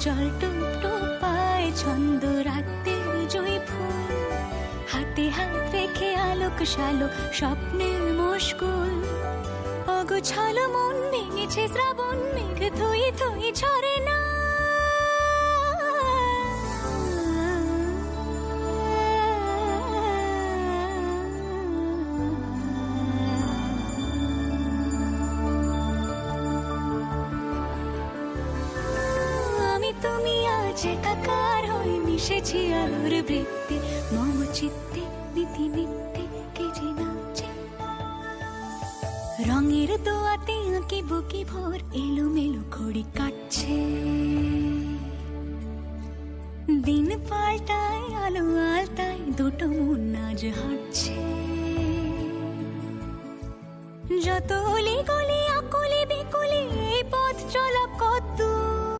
জল টুপ টুপ পায় ছন্দ রাতের জয় ফুল, হাতে হাত রেখে আলোক শালোক স্বপ্নের মুশকুল। অগোছালো মন ভেঙেছে শ্রাবণ মেঘ থই থই ঝরে না। আমি তুমি আজ একাকার হয়ে মিশেছি আলোর বৃত্তে, মম চিত্তে নীতি নিত্যে কে যে নাচে। রঙের দোয়াতে আঁকি বুকি ভোর এলোমেলো ঘড়ি কাটছে। দিন পাল্টায় আলো আলতায় দুটো মন আজ হাঁটছে। যত অলি গলি আকুলি বিকুলি এই পথ চলা